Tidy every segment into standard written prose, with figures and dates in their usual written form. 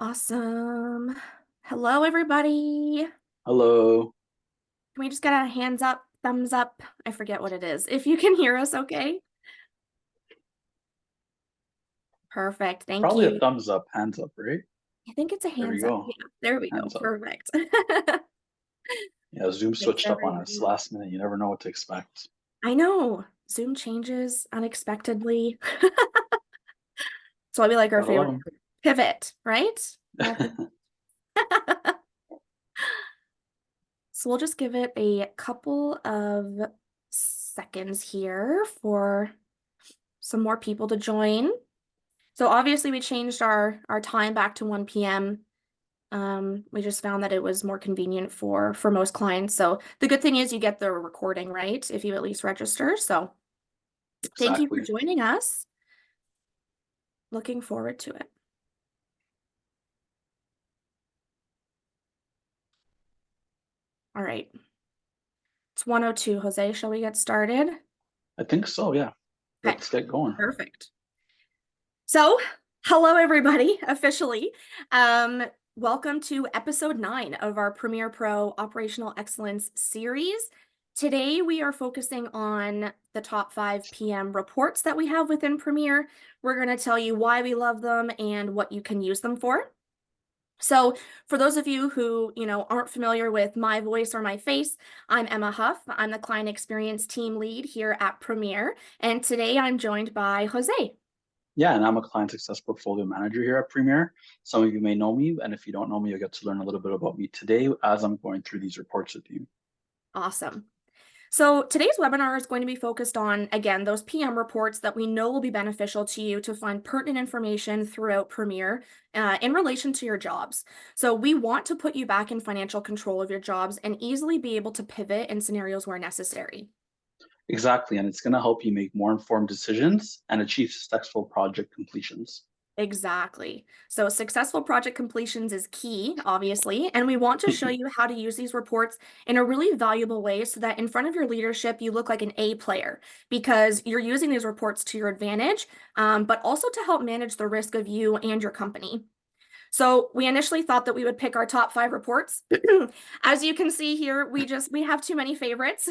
Awesome. Hello, everybody. Hello. Can we just get a hands up, thumbs up? I forget what it is. If you can hear us, okay? Perfect. Thank Probably a you. thumbs up, hands up, right? I think it's a There we hands up. go. Yeah, there we go. Hands up. Perfect. Yeah, Zoom Thanks, switched up on us everyone. last minute. You never know what to expect. I know Zoom changes unexpectedly. So I'll be like our Gotta love favorite them. pivot, right? We'll pivot. So we'll just give it a couple of seconds here for some more people to join. So obviously we changed our time back to 1 p.m. We just found that it was more convenient for most clients. So the good thing is you get the recording, right? If you at least register. So thank you for Exactly. joining us. Looking forward to it. All right. It's 1:02, Jose. Shall we get started? I think so, yeah. Okay, Let's get going. perfect. So, hello everybody, officially. Um, Welcome to episode 9 of our Premiere Pro Operational Excellence series. Today we are focusing on the top 5 PM reports that we have within Premiere. We're going to tell you why we love them and what you can use them for. So, for those of you who, aren't familiar with my voice or my face, I'm Emma Huff. I'm the client experience team lead here at Premiere, and today I'm joined by Jose. Yeah, and I'm a client success portfolio manager here at Premier. Some of you may know me, and if you don't know me, you'll get to learn a little bit about me today as I'm going through these reports with you. Awesome. So today's webinar is going to be focused on, again, those PM reports that we know will be beneficial to you to find pertinent information throughout Premier in relation to your jobs. So we want to put you back in financial control of your jobs and easily be able to pivot in scenarios where necessary. Exactly, and it's going to help you make more informed decisions and achieve successful project completions. Exactly. So successful project completions is key, obviously, and we want to show you how to use these reports in a really valuable way so that in front of your leadership, you look like an A player because you're using these reports to your advantage, but also to help manage the risk of you and your company. So we initially thought that we would pick our top 5 reports. As you can see here, we have too many favorites.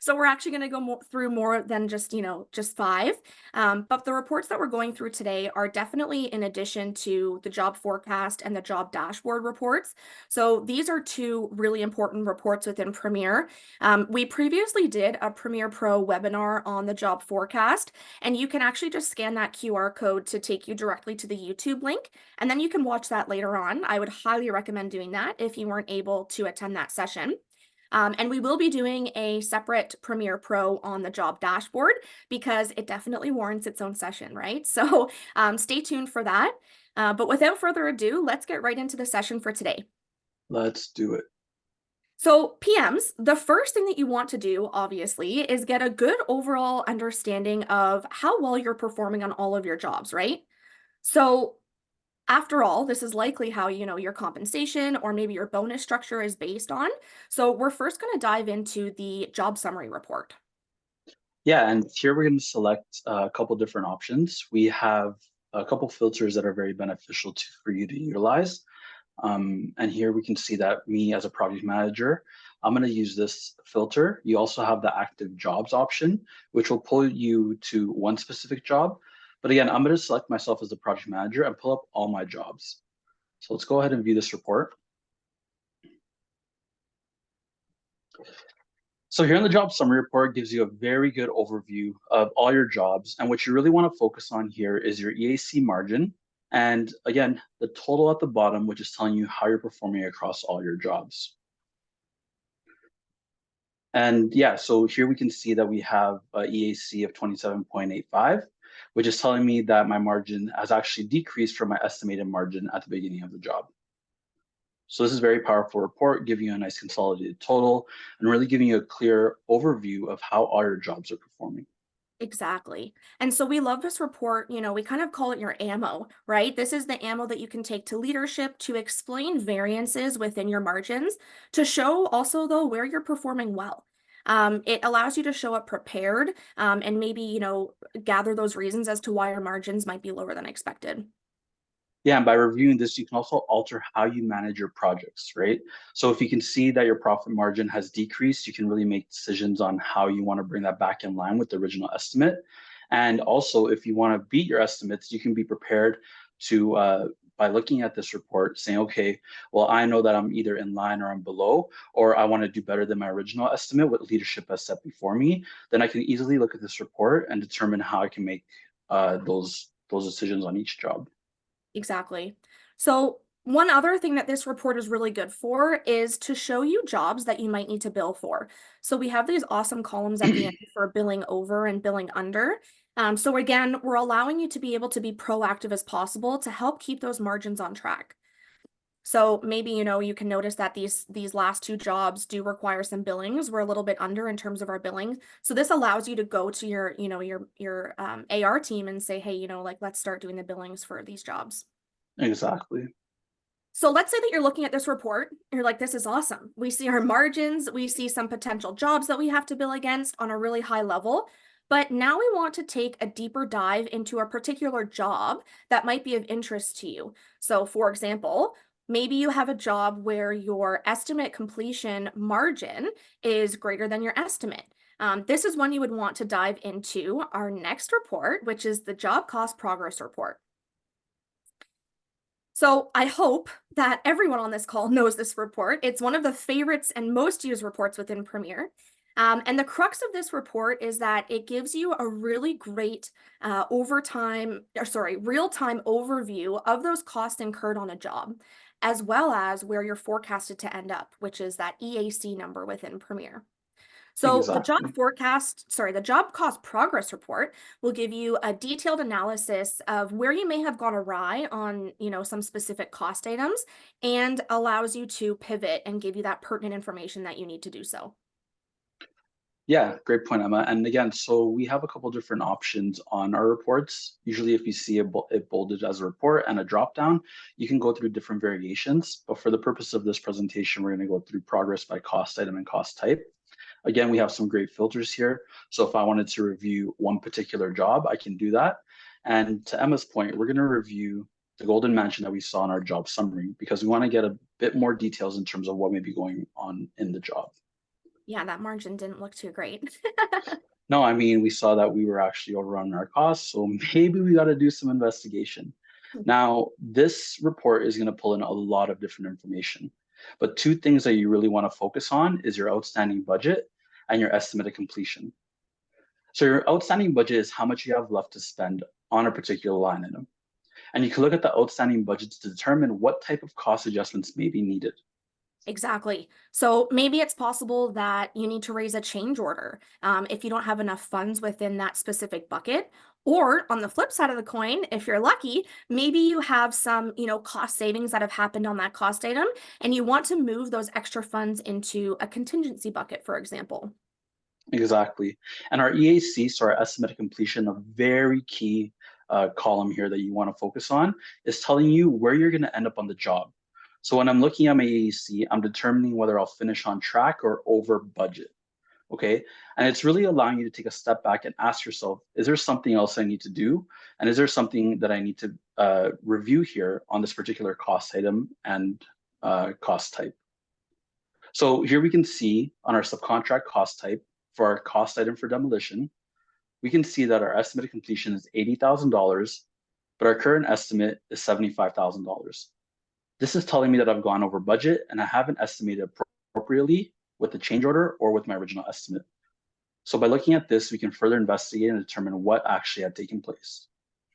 So we're actually going to go through more than just 5. But the reports that we're going through today are definitely in addition to the job forecast and the job dashboard reports. So these are 2 really important reports within Premier. We previously did a Premier Pro webinar on the job forecast, and you can actually just scan that QR code to take you directly to the YouTube link. And then you can watch that later on. I would highly recommend doing that if you weren't able to attend that session. And we will be doing a separate Premiere Pro on the job dashboard because it definitely warrants its own session, right? So stay tuned for that. But without further ado, let's get right into the session for today. Let's do it. So, PMs, the first thing that you want to do, obviously, is get a good overall understanding of how well you're performing on all of your jobs, right? So, after all, this is likely how your compensation or maybe your bonus structure is based on. So we're first going to dive into the job summary report. Yeah, and here we're going to select a couple different options. We have a couple filters that are very beneficial for you to utilize. And here we can see that me as a project manager, I'm going to use this filter. You also have the active jobs option, which will pull you to one specific job. But again, I'm going to select myself as the project manager and pull up all my jobs. So let's go ahead and view this report. So here in the job summary report gives you a very good overview of all your jobs. And what you really want to focus on here is your EAC margin. And again, the total at the bottom, which is telling you how you're performing across all your jobs. And yeah, so here we can see that we have a EAC of 27.85, which is telling me that my margin has actually decreased from my estimated margin at the beginning of the job. So this is a very powerful report, giving you a nice consolidated total and really giving you a clear overview of how all your jobs are performing. Exactly. And so we love this report. We kind of call it your ammo, right? This is the ammo that you can take to leadership to explain variances within your margins, to show also, though, where you're performing well. It allows you to show up prepared and maybe, gather those reasons as to why your margins might be lower than expected. Yeah, and by reviewing this, you can also alter how you manage your projects, right? So if you can see that your profit margin has decreased, you can really make decisions on how you want to bring that back in line with the original estimate. And also, if you want to beat your estimates, you can be prepared to, by looking at this report, saying, okay, well, I know that I'm either in line or I'm below, or I want to do better than my original estimate, what leadership has set before me. Then I can easily look at this report and determine how I can make those decisions on each job. Exactly. So one other thing that this report is really good for is to show you jobs that you might need to bill for. So we have these awesome columns at the end for billing over and billing under. So again, we're allowing you to be able to be proactive as possible to help keep those margins on track. So maybe, you can notice that these last two jobs do require some billings. We're a little bit under in terms of our billing. So this allows you to go to your AR team and say, hey, like let's start doing the billings for these jobs. Exactly. So let's say that you're looking at this report, you're like, this is awesome. We see our margins, we see some potential jobs that we have to bill against on a really high level. But now we want to take a deeper dive into a particular job that might be of interest to you. So, for example, maybe you have a job where your estimate completion margin is greater than your estimate. This is one you would want to dive into our next report, which is the job cost progress report. So I hope that everyone on this call knows this report. It's one of the favorites and most used reports within Premier. And the crux of this report is that it gives you a really great real-time overview of those costs incurred on a job, as well as where you're forecasted to end up, which is that EAC number within Premier. So the Exactly. the job cost progress report will give you a detailed analysis of where you may have gone awry on, some specific cost items and allows you to pivot and give you that pertinent information that you need to do so. Yeah, great point, Emma. And again, so we have a couple different options on our reports. Usually, if you see it bolded as a report and a drop down, you can go through different variations. But for the purpose of this presentation, we're going to go through progress by cost item and cost type. Again, we have some great filters here. So if I wanted to review one particular job, I can do that. And to Emma's point, we're going to review the Golden Mansion that we saw in our job summary because we want to get a bit more details in terms of what may be going on in the job. Yeah, that margin didn't look too great. No, I mean, we saw that we were actually overrunning our costs, so maybe we got to do some investigation. Now, this report is going to pull in a lot of different information, but two things that you really want to focus on is your outstanding budget and your estimate of completion. So your outstanding budget is how much you have left to spend on a particular line item. And you can look at the outstanding budgets to determine what type of cost adjustments may be needed. Exactly. So maybe it's possible that you need to raise a change order if you don't have enough funds within that specific bucket. Or on the flip side of the coin, if you're lucky, maybe you have some, cost savings that have happened on that cost item, and you want to move those extra funds into a contingency bucket, for example. Exactly. And our EAC, so our estimate of completion, a very key column here that you want to focus on, is telling you where you're going to end up on the job. So when I'm looking at my EAC, I'm determining whether I'll finish on track or over budget. Okay. And it's really allowing you to take a step back and ask yourself, is there something else I need to do? And is there something that I need to review here on this particular cost item and cost type? So here we can see on our subcontract cost type for our cost item for demolition, we can see that our estimated completion is $80,000, but our current estimate is $75,000. This is telling me that I've gone over budget and I haven't estimated appropriately with the change order or with my original estimate. So by looking at this, we can further investigate and determine what actually had taken place.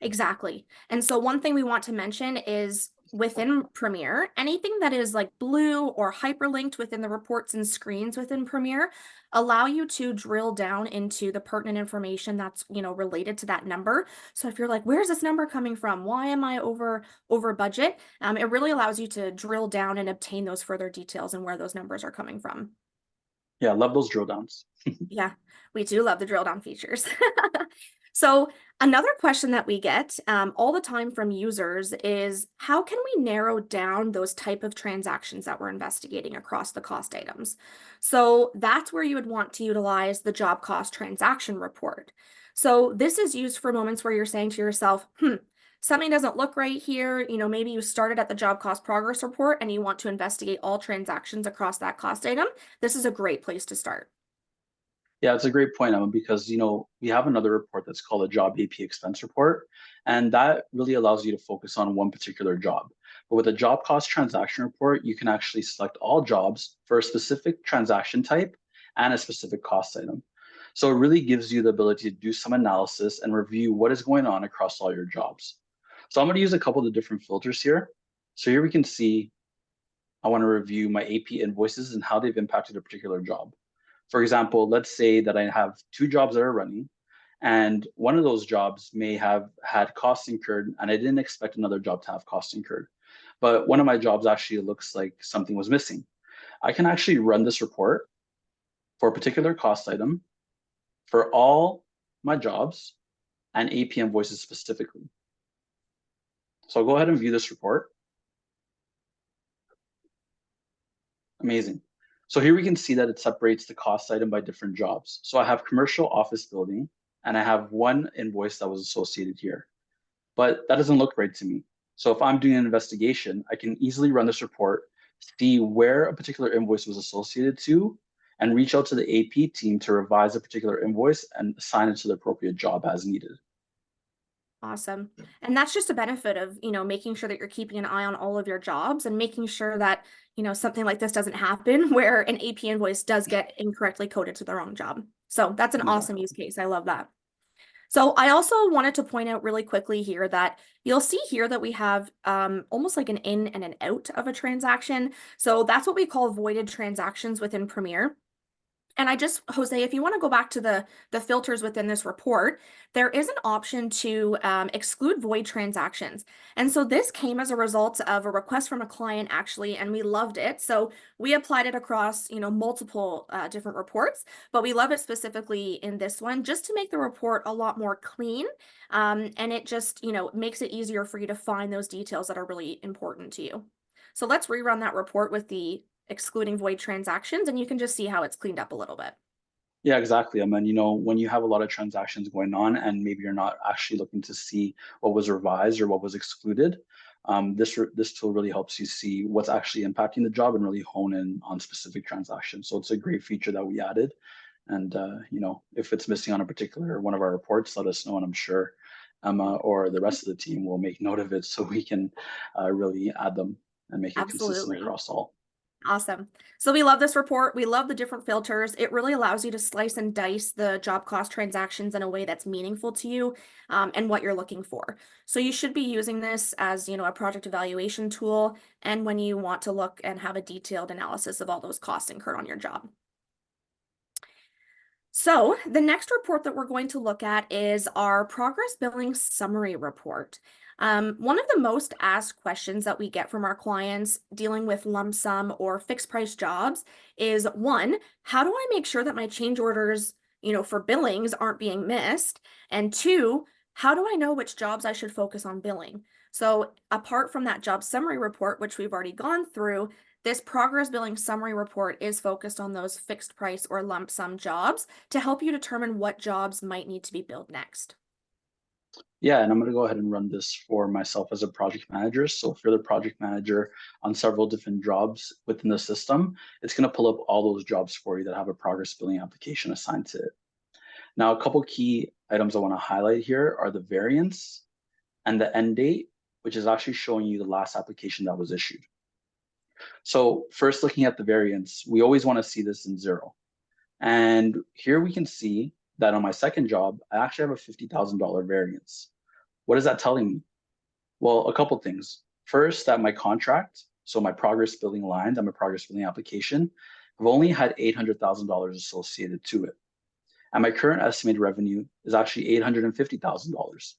Exactly. And so one thing we want to mention is within Premier, anything that is like blue or hyperlinked within the reports and screens within Premier allow you to drill down into the pertinent information that's, related to that number. So if you're like, where's this number coming from? Why am I over budget? It really allows you to drill down and obtain those further details and where those numbers are coming from. Yeah, love those drill downs. Yeah, we do love the drill down features. So another question that we get all the time from users is how can we narrow down those type of transactions that we're investigating across the cost items? So that's where you would want to utilize the job cost transaction report. So this is used for moments where you're saying to yourself, something doesn't look right here, maybe you started at the job cost progress report and you want to investigate all transactions across that cost item, this is a great place to start. Yeah, it's a great point, Emma, because we have another report that's called a job AP expense report, and that really allows you to focus on one particular job. But with a job cost transaction report, you can actually select all jobs for a specific transaction type and a specific cost item. So it really gives you the ability to do some analysis and review what is going on across all your jobs. So I'm going to use a couple of different filters here. So here we can see I want to review my AP invoices and how they've impacted a particular job. For example, let's say that I have two jobs that are running, and one of those jobs may have had costs incurred, and I didn't expect another job to have costs incurred. But one of my jobs actually looks like something was missing. I can actually run this report for a particular cost item for all my jobs and AP invoices specifically. So I'll go ahead and view this report. Amazing. So here we can see that it separates the cost item by different jobs. So I have commercial office building, and I have one invoice that was associated here, but that doesn't look right to me. So if I'm doing an investigation, I can easily run this report, see where a particular invoice was associated to, and reach out to the AP team to revise a particular invoice and assign it to the appropriate job as needed. Awesome. And that's just a benefit of, making sure that you're keeping an eye on all of your jobs and making sure that, something like this doesn't happen where an AP invoice does get incorrectly coded to the wrong job. So that's an awesome use case. I love that. So I also wanted to point out really quickly here that you'll see here that we have almost like an in and an out of a transaction. So that's what we call voided transactions within Premier. And Jose, if you want to go back to the filters within this report, there is an option to exclude void transactions. And so this came as a result of a request from a client actually, and we loved it. So we applied it across, multiple different reports, but we love it specifically in this one just to make the report a lot more clean. And it just, makes it easier for you to find those details that are really important to you. So let's rerun that report with the excluding void transactions, and you can just see how it's cleaned up a little bit. Yeah, exactly. I mean, when you have a lot of transactions going on and maybe you're not actually looking to see what was revised or what was excluded, this tool really helps you see what's actually impacting the job and really hone in on specific transactions. So it's a great feature that we added. And if it's missing on a particular one of our reports, let us know, and I'm sure Emma or the rest of the team will make note of it so we can really add them and make it consistent across all. Awesome. So we love this report. We love the different filters. It really allows you to slice and dice the job cost transactions in a way that's meaningful to you and what you're looking for. So you should be using this as, a project evaluation tool and when you want to look and have a detailed analysis of all those costs incurred on your job. So the next report that we're going to look at is our progress billing summary report. One of the most asked questions that we get from our clients dealing with lump sum or fixed price jobs is one, how do I make sure that my change orders, for billings aren't being missed? And two, how do I know which jobs I should focus on billing? So apart from that job summary report, which we've already gone through, this progress billing summary report is focused on those fixed price or lump sum jobs to help you determine what jobs might need to be billed next. Yeah, and I'm going to go ahead and run this for myself as a project manager. So if you're the project manager on several different jobs within the system, it's going to pull up all those jobs for you that have a progress billing application assigned to it. Now, a couple key items I want to highlight here are the variance and the end date, which is actually showing you the last application that was issued. So first, looking at the variance, we always want to see this in 0. And here we can see that on my second job, I actually have a $50,000 variance. What is that telling me? Well, a couple things. First, that my contract, so my progress billing lines and my progress billing application, have only had $800,000 associated to it. And my current estimated revenue is actually $850,000.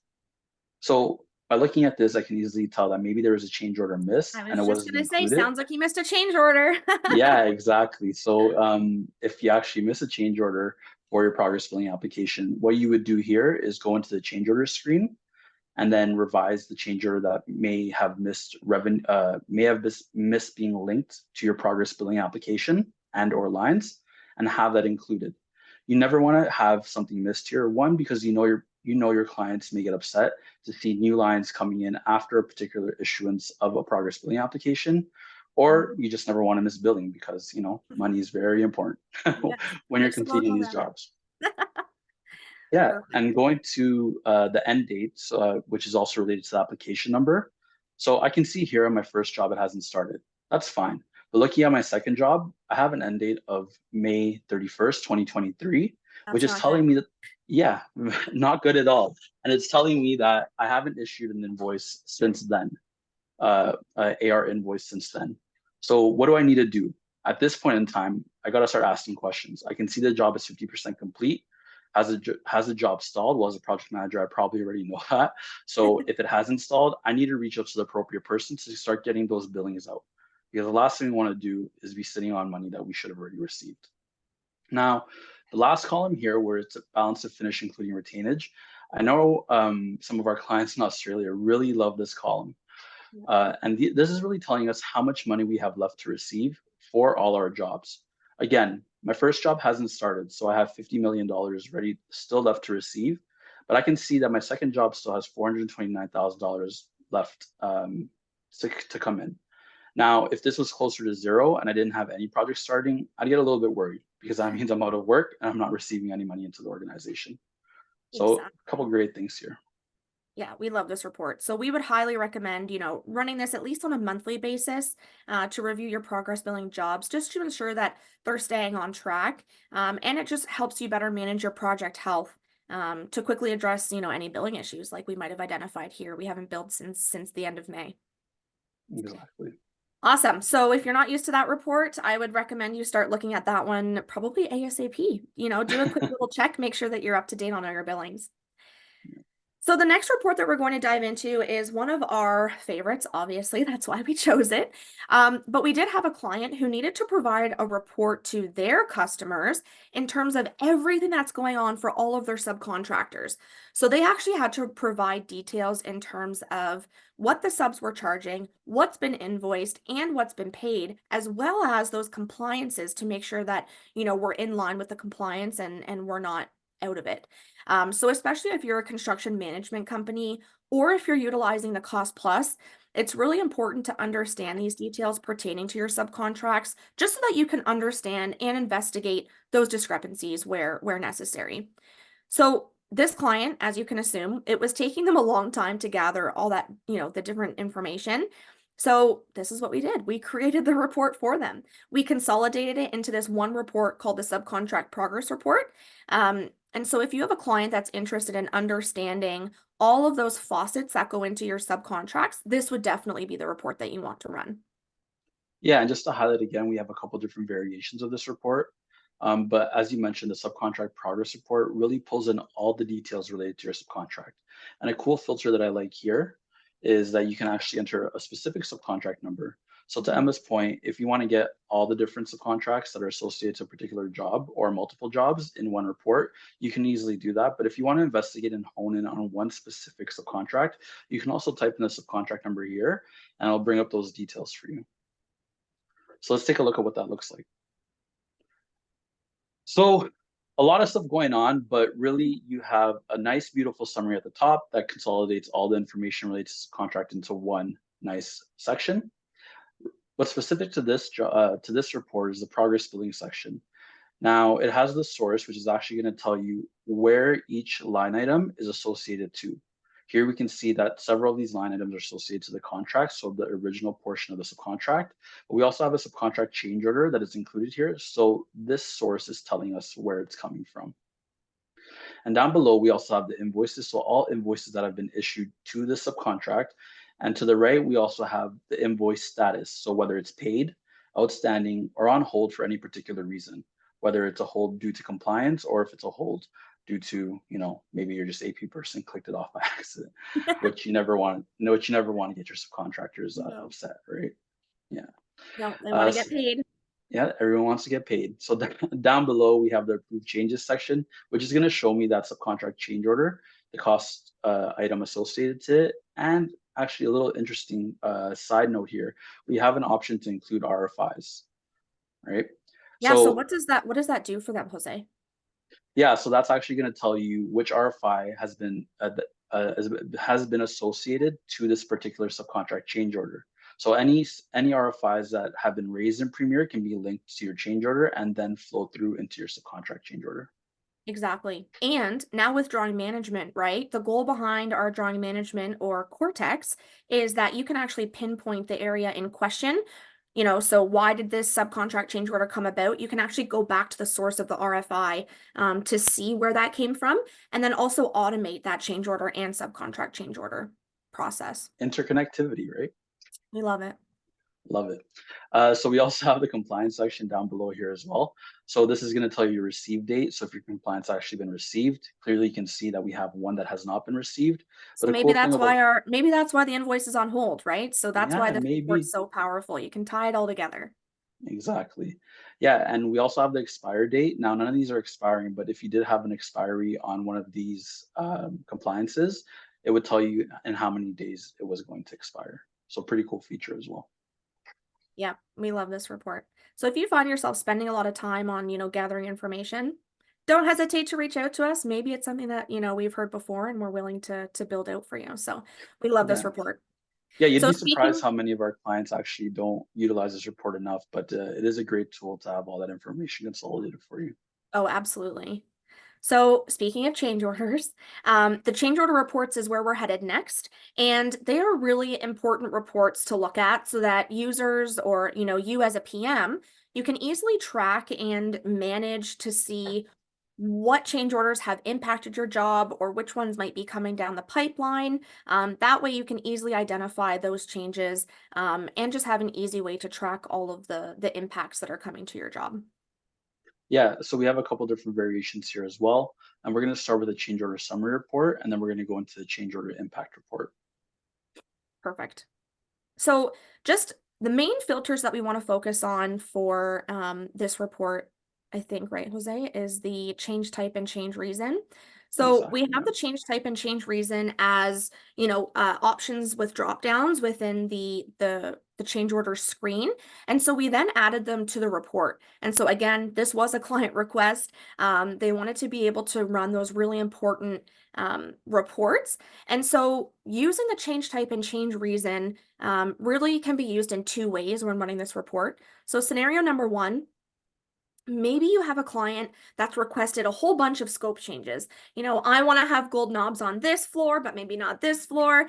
So by looking at this, I can easily tell that maybe there was a change order miss and it wasn't included. I was just going to say, sounds like you missed a change order. Yeah, exactly. So if you actually miss a change order for your progress billing application, what you would do here is go into the change order screen and then revise the change order that may have missed revenue, missed being linked to your progress billing application and or lines, and have that included. You never want to have something missed here. One, because you know your clients may get upset to see new lines coming in after a particular issuance of a progress billing application, or you just never want to miss billing because, you know, money is very important Yes, when you're makes the world completing go these round. jobs. Yeah, Perfect. and going to the end dates, which is also related to the application number. So I can see here on my first job, it hasn't started. That's fine. But looking at my second job, I have an end date of May 31st, 2023, which That's is not good. telling me that, yeah, not good at all. And it's telling me that I haven't issued an invoice since then, AR invoice since then. So what do I need to do? At this point in time, I got to start asking questions. I can see the job is 50% complete. Has the job stalled? Well, as a project manager, I probably already know that. So if it hasn't stalled, I need to reach out to the appropriate person to start getting those billings out. Because the last thing we want to do is be sitting on money that we should have already received. Now, the last column here, where it's a balance of finish, including retainage, I know some of our clients in Australia really love this column. This is really telling us how much money we have left to receive for all our jobs. Again, my first job hasn't started, so I have $50 million ready, still left to receive. But I can see that my second job still has $429,000 left to come in. Now, if this was closer to zero and I didn't have any projects starting, I'd get a little bit worried because that means I'm out of work and I'm not receiving any money into the organization. So Exactly. a couple great things here. Yeah, we love this report. So we would highly recommend, running this at least on a monthly basis to review your progress billing jobs, just to ensure that they're staying on track. And it just helps you better manage your project health to quickly address, any billing issues like we might have identified here. We haven't billed since the end of May. Exactly. Awesome. So if you're not used to that report, I would recommend you start looking at that one probably ASAP. Do a quick little check, make sure that you're up to date on all your billings. So the next report that we're going to dive into is one of our favorites, obviously, that's why we chose it. But we did have a client who needed to provide a report to their customers in terms of everything that's going on for all of their subcontractors. So they actually had to provide details in terms of what the subs were charging, what's been invoiced, and what's been paid, as well as those compliances to make sure that, we're in line with the compliance and we're not out of it. So especially if you're a construction management company or if you're utilizing the cost plus, it's really important to understand these details pertaining to your subcontracts, just so that you can understand and investigate those discrepancies where necessary. So this client, as you can assume, it was taking them a long time to gather all that, the different information. So this is what we did. We created the report for them. We consolidated it into this one report called the Subcontract Progress Report. And so if you have a client that's interested in understanding all of those faucets that go into your subcontracts, this would definitely be the report that you want to run. Yeah, and just to highlight again, we have a couple different variations of this report. But as you mentioned, the subcontract progress report really pulls in all the details related to your subcontract. And a cool filter that I like here is that you can actually enter a specific subcontract number. So to Emma's point, if you want to get all the different subcontracts that are associated to a particular job or multiple jobs in one report, you can easily do that. But if you want to investigate and hone in on one specific subcontract, you can also type in the subcontract number here, and I'll bring up those details for you. So let's take a look at what that looks like. So a lot of stuff going on, but really you have a nice, beautiful summary at the top that consolidates all the information related to the contract into one nice section. What's specific to this report is the progress billing section. Now it has the source, which is actually going to tell you where each line item is associated to. Here we can see that several of these line items are associated to the contract, so the original portion of the subcontract. But we also have a subcontract change order that is included here. So this source is telling us where it's coming from. And down below, we also have the invoices. So all invoices that have been issued to the subcontract. And to the right, we also have the invoice status. So whether it's paid, outstanding, or on hold for any particular reason, whether it's a hold due to compliance or if it's a hold due to, maybe you're just AP person clicked it off by accident, which you never want to get your subcontractors No. upset, right? Yeah. No, they want to get paid. Yeah, everyone wants to get paid. So down below, we have the approved changes section, which is going to show me that subcontract change order, the cost item associated to it, and actually a little interesting side note here, we have an option to include RFIs, right? Yeah, so So what does that do for them, Jose? Yeah, so that's actually going to tell you which RFI has been associated to this particular subcontract change order. So any RFIs that have been raised in Premier can be linked to your change order and then flow through into your subcontract change order. Exactly. And now with drawing management, right? The goal behind our drawing management or Cortex is that you can actually pinpoint the area in question. So why did this subcontract change order come about? You can actually go back to the source of the RFI to see where that came from, and then also automate that change order and subcontract change order process. Interconnectivity, right? We love it. Love it. So we also have the compliance section down below here as well. So this is going to tell you your receive date. So if your compliance actually been received, clearly you can see that we have one that has not been received. But So a cool thing about, maybe that's why the invoice is on hold, right? So that's why yeah, this report's maybe so powerful. You can tie it all together. exactly. Yeah, and we also have the expire date. Now, none of these are expiring, but if you did have an expiry on one of these compliances, it would tell you in how many days it was going to expire. So pretty cool feature as well. Yeah, we love this report. So if you find yourself spending a lot of time on, gathering information, don't hesitate to reach out to us. Maybe it's something that, we've heard before and we're willing to build out for you. So we love this Yeah. report. Yeah, you'd So be surprised speaking, how many of our clients actually don't utilize this report enough, but it is a great tool to have all that information consolidated for you. oh, absolutely. So speaking of change orders, the change order reports is where we're headed next. And they are really important reports to look at so that users or, you as a PM, you can easily track and manage to see what change orders have impacted your job or which ones might be coming down the pipeline. That way you can easily identify those changes and just have an easy way to track all of the impacts that are coming to your job. Yeah, so we have a couple different variations here as well. And we're going to start with a change order summary report, and then we're going to go into the change order impact report. Perfect. So just the main filters that we want to focus on for this report, I think, right, Jose, is the change type and change reason. So we Exactly. have Yeah. the change type and change reason as, options with drop downs within the change order screen. And so we then added them to the report. And so again, this was a client request. They wanted to be able to run those really important reports. And so using the change type and change reason really can be used in two ways when running this report. So scenario number one, maybe you have a client that's requested a whole bunch of scope changes. I want to have gold knobs on this floor, but maybe not this floor.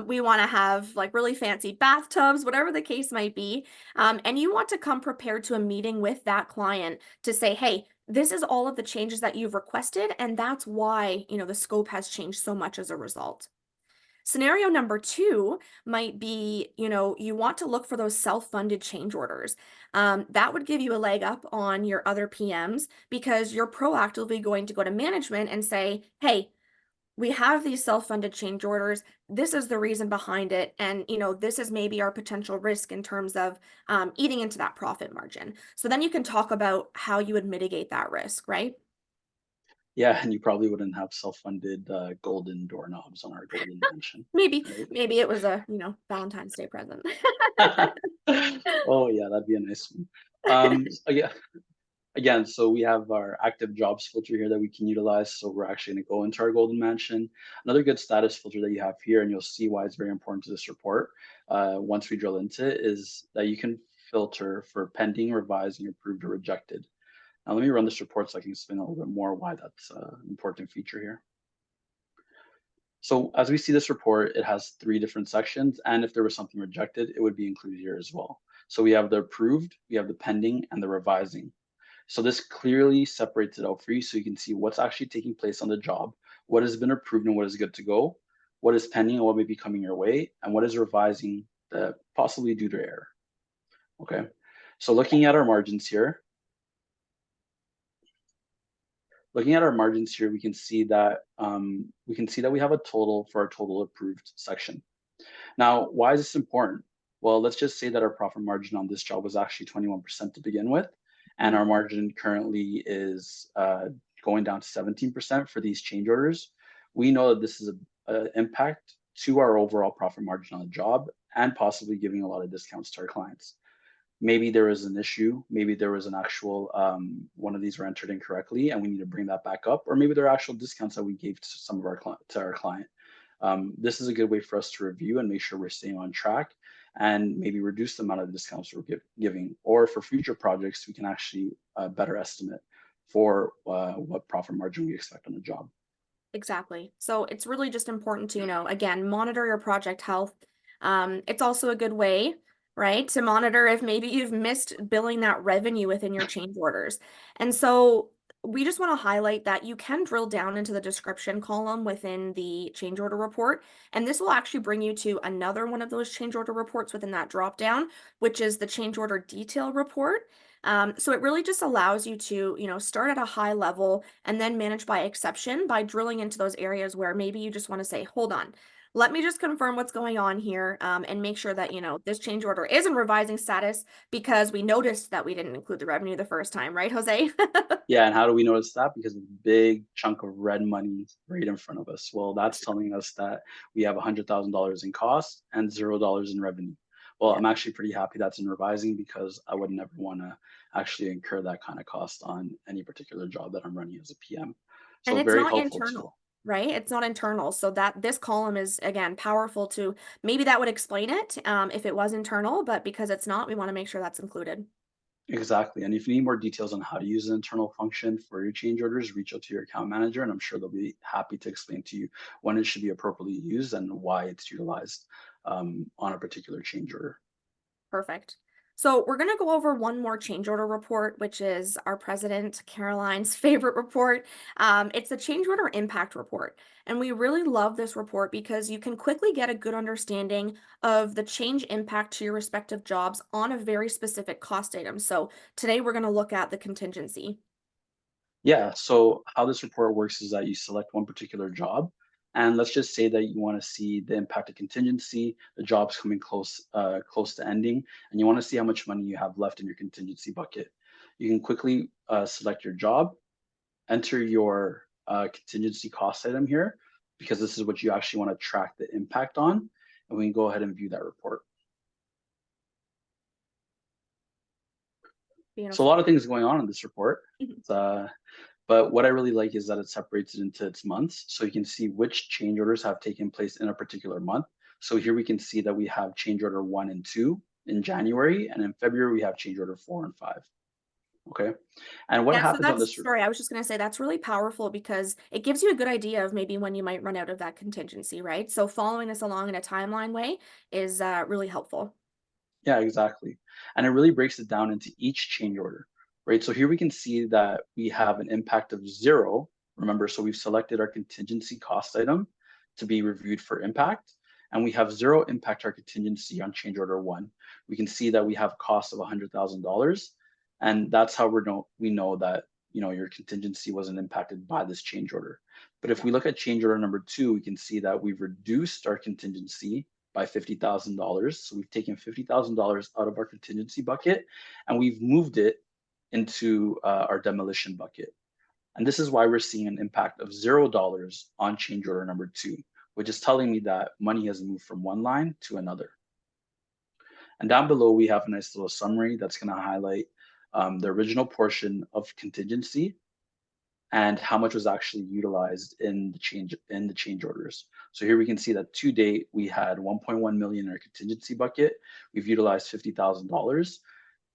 We want to have like really fancy bathtubs, whatever the case might be. And you want to come prepared to a meeting with that client to say, hey, this is all of the changes that you've requested, and that's why, the scope has changed so much as a result. Scenario number two might be, you want to look for those self-funded change orders. That would give you a leg up on your other PMs because you're proactively going to go to management and say, hey, we have these self-funded change orders. This is the reason behind it. And, this is maybe our potential risk in terms of eating into that profit margin. So then you can talk about how you would mitigate that risk, right? Yeah, and you probably wouldn't have self-funded golden doorknobs on our golden mansion, Maybe, right? maybe it was a, Valentine's Day present. Oh yeah, that'd be a nice one. Yeah, again, so we have our active jobs filter here that we can utilize. So we're actually going to go into our golden mansion. Another good status filter that you have here, and you'll see why it's very important to this report once we drill into it, is that you can filter for pending, revising, approved, or rejected. Now let me run this report so I can explain a little bit more why that's an important feature here. So as we see this report, it has three different sections, and if there was something rejected, it would be included here as well. So we have the approved, we have the pending, and the revising. So this clearly separates it out for you so you can see what's actually taking place on the job, what has been approved and what is good to go, what is pending and what may be coming your way, and what is revising that possibly due to error. Okay, so looking at our margins here, we can see that we have a total for our total approved section. Now, why is this important? Well, let's just say that our profit margin on this job was actually 21% to begin with, and our margin currently is going down to 17% for these change orders. We know that this is an impact to our overall profit margin on the job and possibly giving a lot of discounts to our clients. maybe there was an issue, maybe there was an actual one of these were entered incorrectly, and we need to bring that back up, or maybe there are actual discounts that we gave to some of our client. This is a good way for us to review and make sure we're staying on track, and maybe reduce the amount of discounts we're giving. Or for future projects, we can actually better estimate for what profit margin we expect on the job. Exactly. So it's really just important to, again, monitor your project health. It's also a good way, right, to monitor if maybe you've missed billing that revenue within your change orders. And so we just want to highlight that you can drill down into the description column within the change order report, and this will actually bring you to another one of those change order reports within that drop down, which is the change order detail report. So it really just allows you to, start at a high level and then manage by exception by drilling into those areas where maybe you just want to say, hold on, let me just confirm what's going on here, and make sure that, this change order is in revising status because we noticed that we didn't include the revenue the first time, right, Jose? Yeah, and how do we notice that? Because a big chunk of red money right in front of us. Well, that's telling us that we have $100,000 in costs and $0 in revenue. Well, Yeah. I'm actually pretty happy that's in revising, because I would never want to actually incur that kind of cost on any particular job that I'm running as a PM. And So it's very not helpful tool. internal, right? It's not internal. So that this column is, again, powerful to maybe that would explain it, if it was internal, but because it's not, we want to make sure that's included. Exactly. And if you need more details on how to use an internal function for your change orders, reach out to your account manager, and I'm sure they'll be happy to explain to you when it should be appropriately used and why it's utilized on a particular change order. Perfect. So we're going to go over one more change order report, which is our president Caroline's favorite report. It's the change order impact report. And we really love this report because you can quickly get a good understanding of the change impact to your respective jobs on a very specific cost item. So today we're going to look at the contingency. Yeah, so how this report works is that you select one particular job, and let's just say that you want to see the impact of contingency, the job's coming close to ending, and you want to see how much money you have left in your contingency bucket. You can quickly select your job, enter your contingency cost item here, because this is what you actually want to track the impact on, and we can go ahead and view that report. So a lot Beautiful. of things going on in this report. Mhm. But what I really like is that it separates it into its months. So you can see which change orders have taken place in a particular month. So here we can see that we have change order 1 and 2 in January, and in February we have change order 4 and 5. Okay. And what Yeah, so happens on that's, this? sorry, I was just going to say that's really powerful because it gives you a good idea of maybe when you might run out of that contingency, right? So following this along in a timeline way is really helpful. Yeah, exactly. And it really breaks it down into each change order, right? So here we can see that we have an impact of 0. Remember, so we've selected our contingency cost item to be reviewed for impact, and we have 0 impact our contingency on change order 1. We can see that we have cost of $100,000, and that's how we know that your contingency wasn't impacted by this change order. But if we look at change order number 2, we can see that we've reduced our contingency by $50,000. So we've taken $50,000 out of our contingency bucket, and we've moved it into our demolition bucket. And this is why we're seeing an impact of $0 on change order number 2, which is telling me that money has moved from one line to another. And down below, we have a nice little summary that's going to highlight the original portion of contingency and how much was actually utilized in the change orders. So here we can see that to date we had 1.1 million in our contingency bucket. We've utilized $50,000,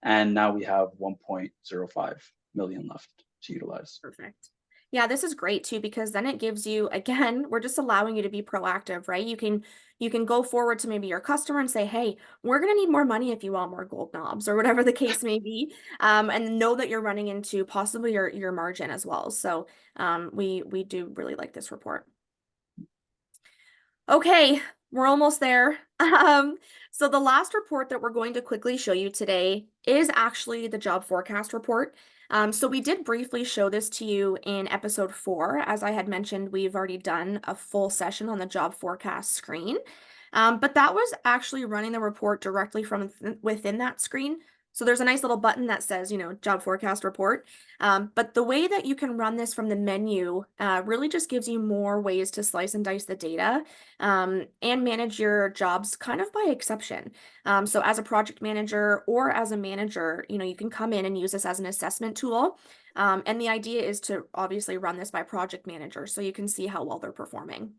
and now we have 1.05 million left to utilize. Perfect. Yeah, this is great too because then it gives you, again, we're just allowing you to be proactive, right? You can go forward to maybe your customer and say, "Hey, we're going to need more money if you want more gold knobs," or whatever the case may be, and know that you're running into possibly your margin as well. So we do really like this report. Okay, we're almost there. So the last report that we're going to quickly show you today is actually the job forecast report. So we did briefly show this to you in episode 4. As I had mentioned, we've already done a full session on the job forecast screen. But that was actually running the report directly from within that screen. So there's a nice little button that says, job forecast report. But the way that you can run this from the menu really just gives you more ways to slice and dice the data and manage your jobs kind of by exception. So as a project manager or as a manager, you can come in and use this as an assessment tool. And the idea is to obviously run this by project manager so you can see how well they're performing.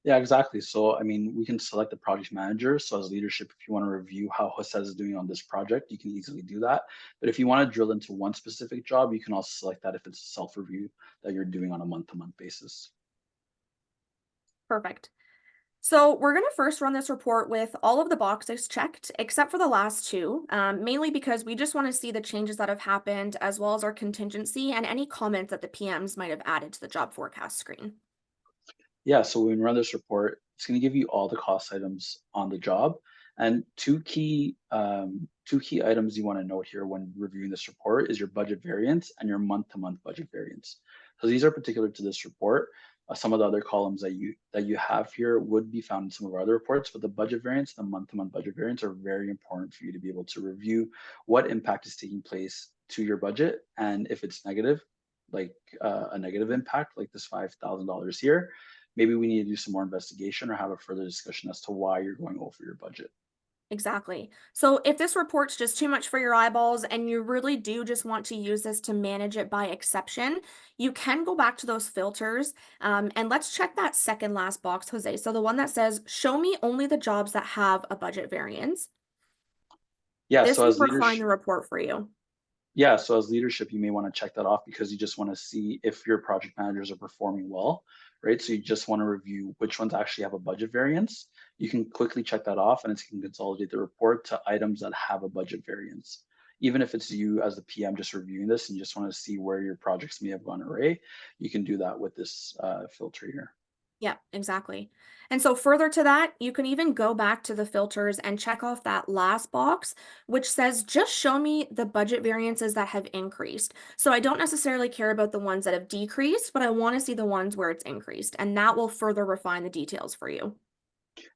Yeah, exactly. So, I mean, we can select the project manager. So, as leadership, if you want to review how Husset is doing on this project, you can easily do that. But if you want to drill into one specific job, you can also select that if it's a self review that you're doing on a month-to-month basis. Perfect. So we're going to first run this report with all of the boxes checked, except for the last two, mainly because we just want to see the changes that have happened, as well as our contingency and any comments that the PMs might have added to the job forecast screen. Yeah, so when we run this report, it's going to give you all the cost items on the job. And two key items you want to note here when reviewing this report is your budget variance and your month-to-month budget variance. So these are particular to this report. Some of the other columns that you have here would be found in some of our other reports, but the budget variance, the month-to-month budget variance are very important for you to be able to review what impact is taking place to your budget, and if it's negative, like a negative impact, like this $5,000 here, maybe we need to do some more investigation or have a further discussion as to why you're going over your budget. Exactly. So if this report's just too much for your eyeballs and you really do just want to use this to manage it by exception, you can go back to those filters. And let's check that second last box, Jose. So the one that says, show me only the jobs that have a budget variance. Yeah, This so will as refine the leadership, report for you. Yeah, so as leadership, you may want to check that off because you just want to see if your project managers are performing well, right? So you just want to review which ones actually have a budget variance. You can quickly check that off and it can consolidate the report to items that have a budget variance. Even if it's you as the PM just reviewing this and you just want to see where your projects may have gone array, you can do that with this filter here. Yeah, exactly. And so further to that, you can even go back to the filters and check off that last box, which says just show me the budget variances that have increased. So I don't necessarily care about the ones that have decreased, but I want to see the ones where it's increased, and that will further refine the details for you.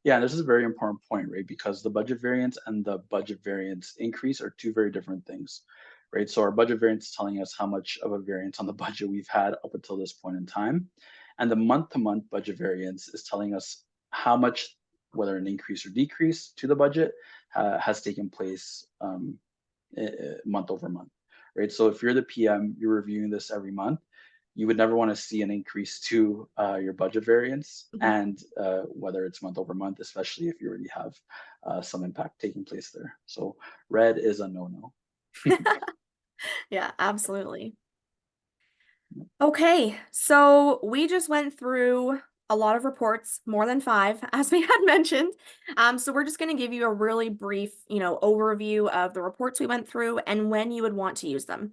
Yeah, and this is a very important point, right? Because the budget variance and the budget variance increase are two very different things, right? So our budget variance is telling us how much of a variance on the budget we've had up until this point in time. And the month-to-month budget variance is telling us how much, whether an increase or decrease to the budget, has taken place month over month, right? So if you're the PM, you're reviewing this every month, you would never want to see an increase to your budget variance, Mhm. and whether it's month over month, especially if you already have some impact taking place there. So red is a no-no. Yeah, absolutely. Okay, so we just went through a lot of reports, more than 5, as we had mentioned. So we're just going to give you a really brief, overview of the reports we went through and when you would want to use them.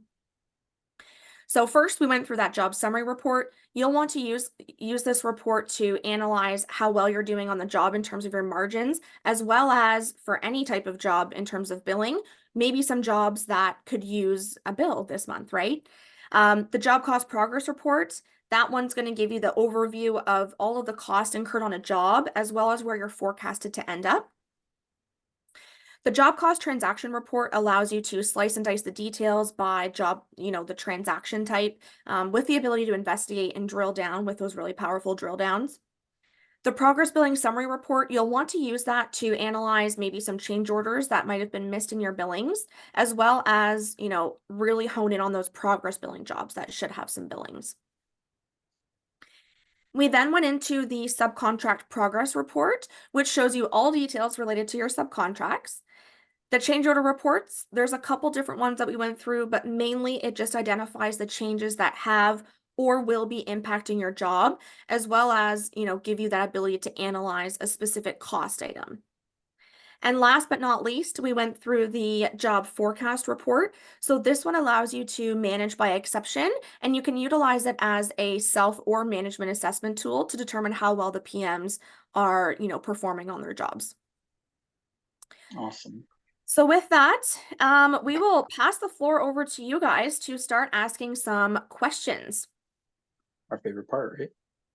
So first, we went through that job summary report. You'll want to use this report to analyze how well you're doing on the job in terms of your margins, as well as for any type of job in terms of billing, maybe some jobs that could use a bill this month, right? The job cost progress report, that one's going to give you the overview of all of the costs incurred on a job, as well as where you're forecasted to end up. The job cost transaction report allows you to slice and dice the details by job, the transaction type, with the ability to investigate and drill down with those really powerful drill downs. The progress billing summary report, you'll want to use that to analyze maybe some change orders that might have been missed in your billings, as well as, really hone in on those progress billing jobs that should have some billings. We then went into the subcontract progress report, which shows you all details related to your subcontracts. The change order reports, there's a couple different ones that we went through, but mainly it just identifies the changes that have or will be impacting your job, as well as, give you that ability to analyze a specific cost item. And last but not least, we went through the job forecast report. So this one allows you to manage by exception, and you can utilize it as a self or management assessment tool to determine how well the PMs are, performing on their jobs. Awesome. So with that, we will pass the floor over to you guys to start asking some questions. Our favorite part, right?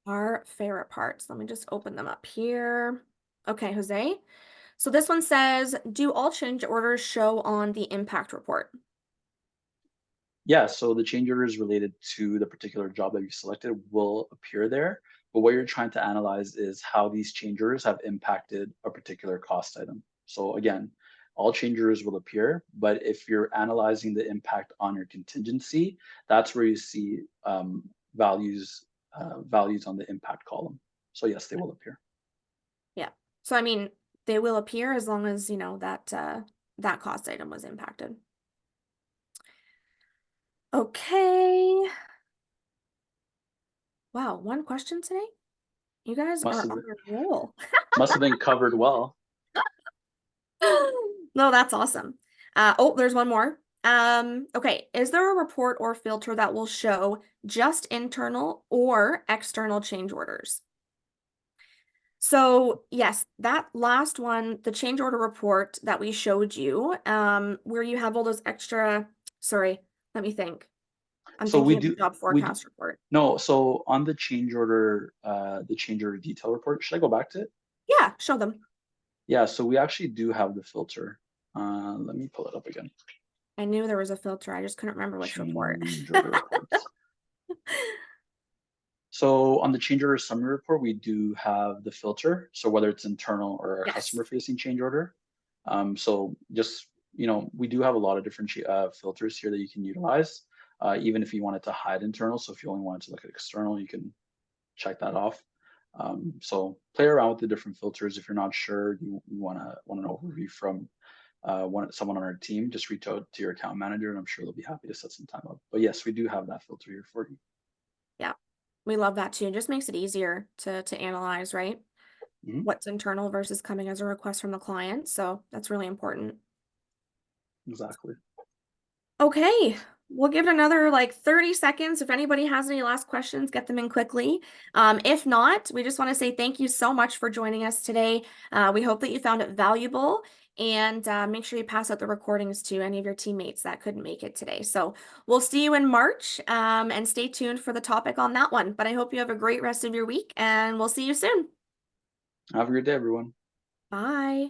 Our favorite parts. Let me just open them up here. Okay, Jose. So this one says, do all change orders show on the impact report? Yeah, so the change orders related to the particular job that you selected will appear there. But what you're trying to analyze is how these change orders have impacted a particular cost item. So again, all change orders will appear, but if you're analyzing the impact on your contingency, that's where you see values on the impact column. So yes, they will appear. Yeah. So I mean, they will appear as long as, that that cost item was impacted. Okay. Wow, one question today? You guys Must are have on been, a roll. must have been covered well. No, that's awesome. Oh, there's one more. Okay, is there a report or filter that will show just internal or external change orders? So yes, that last one, the change order report that we showed you, where you have all those extra, sorry, let me think. I'm So we thinking of the do job we do, forecast report. no, so on the change order detail report, should I go back to it? Yeah, show them. Yeah, so we actually do have the filter. Let me pull it up again. I knew there was a filter. I just couldn't remember which report. Change order reports. So on the change order summary report, we do have the filter. So whether it's internal or a Yes. customer facing change order. So just, we do have a lot of different filters here that you can utilize, even if you wanted to hide internal. So if you only wanted to look at external, you can check that off. So play around with the different filters. If you're not sure, you want an overview from someone on our team, just reach out to your account manager and I'm sure they'll be happy to set some time up. But yes, we do have that filter here for you. Yeah. We love that too. It just makes it easier to analyze, right? Mhm. What's internal versus coming as a request from the client. So that's really important. Exactly. Okay, we'll give it another like 30 seconds. If anybody has any last questions, get them in quickly. If not, we just want to say thank you so much for joining us today. We hope that you found it valuable and make sure you pass out the recordings to any of your teammates that couldn't make it today. So we'll see you in March and stay tuned for the topic on that one. But I hope you have a great rest of your week and we'll see you soon. Have a good day, everyone. Bye.